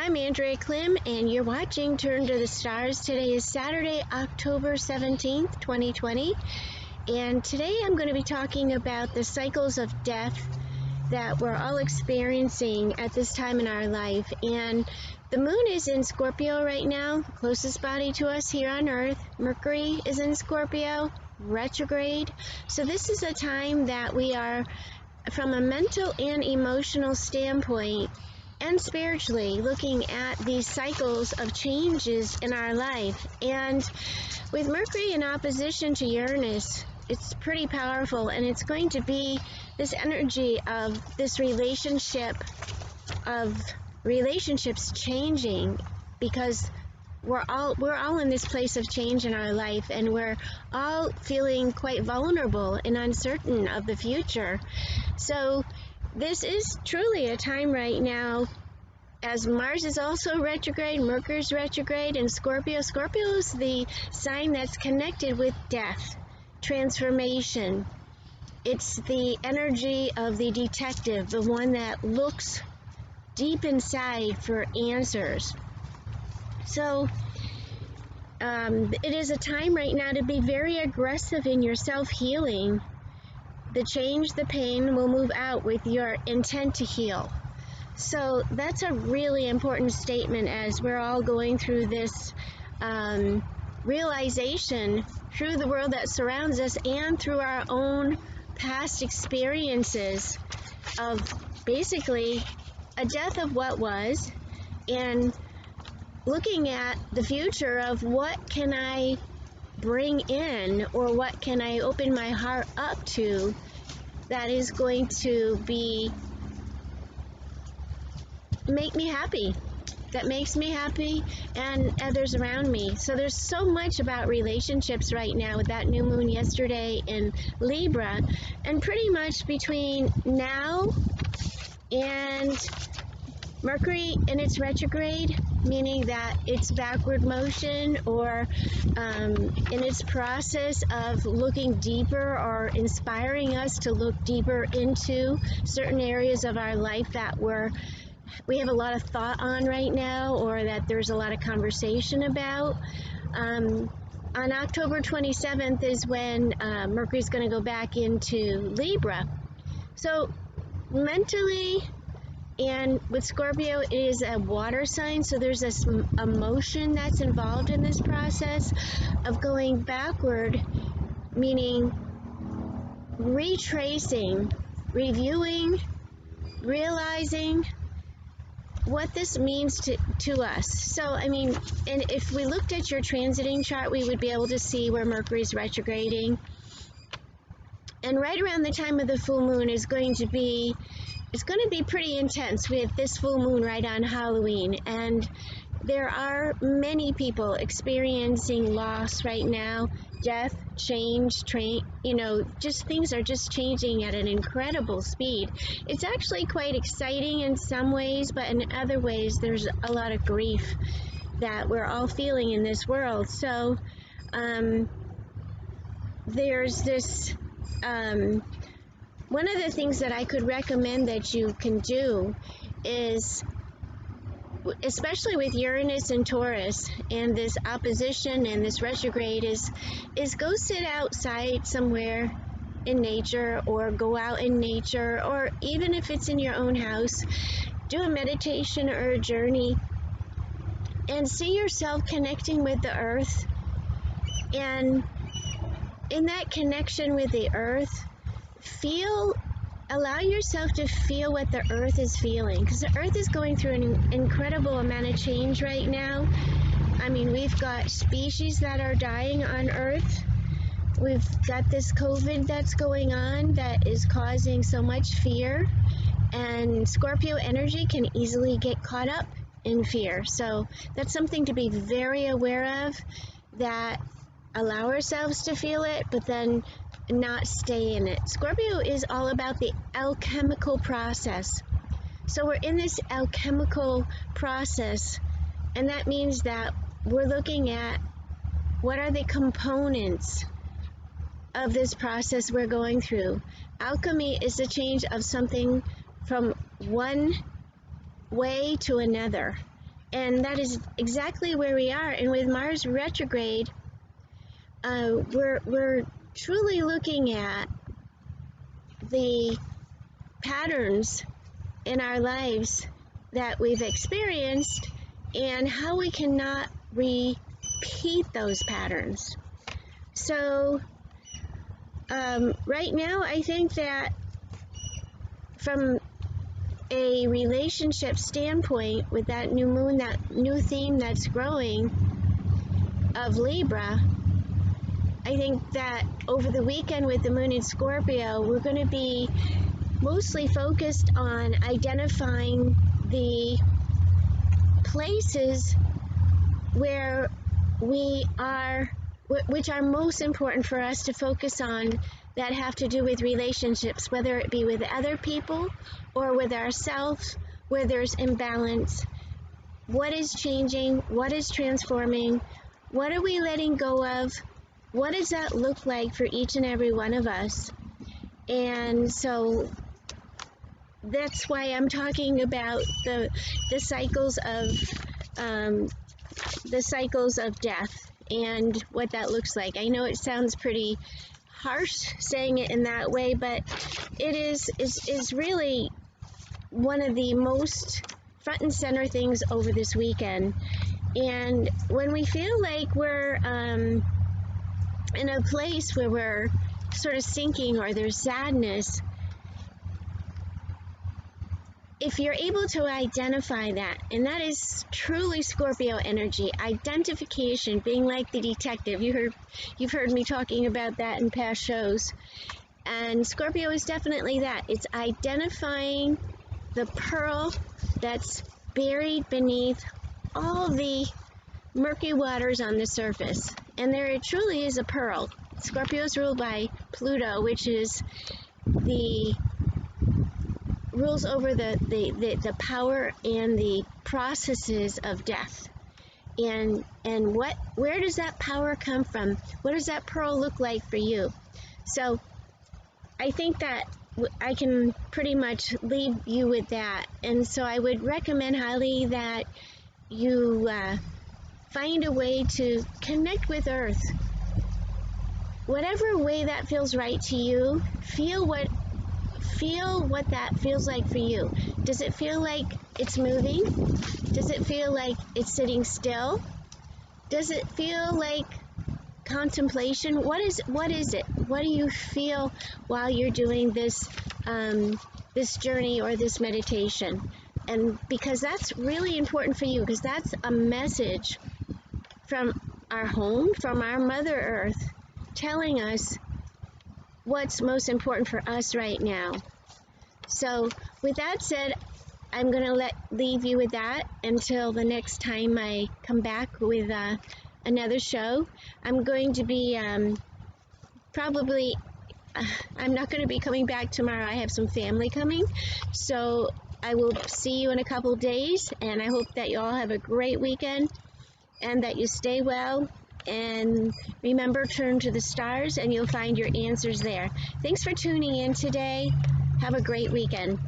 I'm Andrea Klim, and you're watching Turn to the Stars. Today is Saturday, October 17th, 2020, and today I'm going to be talking about the cycles of death that we're all experiencing at this time in our life. And the moon is in Scorpio right now, the closest body to us here on Earth. Mercury is in Scorpio, retrograde. So this is a time that we are, from a mental and emotional standpoint, and spiritually, looking at these cycles of changes in our life. And with Mercury in opposition to Uranus, it's pretty powerful, and it's going to be this energy of this relationships changing, because we're all in this place of change in our life, and we're all feeling quite vulnerable and uncertain of the future. So this is truly a time right now, as Mars is also retrograde, Mercury's retrograde, and Scorpio. Scorpio is the sign that's connected with death, transformation. It's the energy of the detective, the one that looks deep inside for answers. So it is a time right now to be very aggressive in your self-healing. The change, the pain will move out with your intent to heal. So that's a really important statement as we're all going through this realization through the world that surrounds us and through our own past experiences of basically a death of what was, and looking at the future of what can I bring in, or what can I open my heart up to that is going to make me happy, that makes me happy and others around me. So there's so much about relationships right now with that new moon yesterday in Libra, and pretty much between now and Mercury in its retrograde, meaning that it's backward motion, or in its process of looking deeper or inspiring us to look deeper into certain areas of our life that we have a lot of thought on right now, or that there's a lot of conversation about. On October 27th is when Mercury's going to go back into Libra. So mentally, and with Scorpio, it is a water sign, so there's this emotion that's involved in this process of going backward, meaning retracing, reviewing, realizing what this means to us. So, I mean, and if we looked at your transiting chart, we would be able to see where Mercury's retrograding. And right around the time of the full moon it's going to be pretty intense with this full moon right on Halloween. And there are many people experiencing loss right now, death, change, just things are just changing at an incredible speed. It's actually quite exciting in some ways, but in other ways there's a lot of grief that we're all feeling in this world. So there's this one of the things that I could recommend that you can do is, especially with Uranus and Taurus and this opposition and this retrograde, is go sit outside somewhere in nature, or go out in nature, or even if it's in your own house, do a meditation or a journey and see yourself connecting with the earth. And in that connection with the earth, allow yourself to feel what the earth is feeling, because the earth is going through an incredible amount of change right now. I mean, we've got species that are dying on earth. We've got this COVID that's going on that is causing so much fear, and Scorpio energy can easily get caught up in fear. So that's something to be very aware of, that allow ourselves to feel it, but then not stay in it. Scorpio is all about the alchemical process. So we're in this alchemical process, and that means that we're looking at what are the components of this process we're going through. Alchemy is the change of something from one way to another. And that is exactly where we are. And with Mars retrograde, we're truly looking at the patterns in our lives that we've experienced and how we cannot repeat those patterns. So right now, I think that from a relationship standpoint, with that new moon, that new theme that's growing of Libra, I think that over the weekend with the moon in Scorpio, we're going to be mostly focused on identifying the places where we are, which are most important for us to focus on, that have to do with relationships, whether it be with other people or with ourselves, where there's imbalance. What is changing? What is transforming? What are we letting go of? What does that look like for each and every one of us? And so that's why I'm talking about the cycles of death and what that looks like. I know it sounds pretty harsh saying it in that way, but it is really one of the most front and center things over this weekend. And when we feel like we're in a place where we're sort of sinking or there's sadness, if you're able to identify that, and that is truly Scorpio energy, identification, being like the detective. You've heard me talking about that in past shows. And Scorpio is definitely that. It's identifying the pearl that's buried beneath all the murky waters on the surface. And there it truly is a pearl. Scorpio is ruled by Pluto, which is rules over the power and the processes of death. And where does that power come from? What does that pearl look like for you? So I think that I can pretty much leave you with that. And so I would recommend highly that you find a way to connect with Earth. Whatever way that feels right to you, feel what that feels like for you. Does it feel like it's moving? Does it feel like it's sitting still? Does it feel like contemplation? What is it? What do you feel while you're doing this this journey or this meditation? And because that's really important for you, because that's a message from our home, from our Mother Earth, telling us what's most important for us right now. So with that said, I'm going to leave you with that until the next time I come back with another show. I'm going to be probably, I'm not going to be coming back tomorrow. I have some family coming. So I will see you in a couple days, and I hope that you all have a great weekend and that you stay well. And remember, turn to the stars and you'll find your answers there. Thanks for tuning in today. Have a great weekend.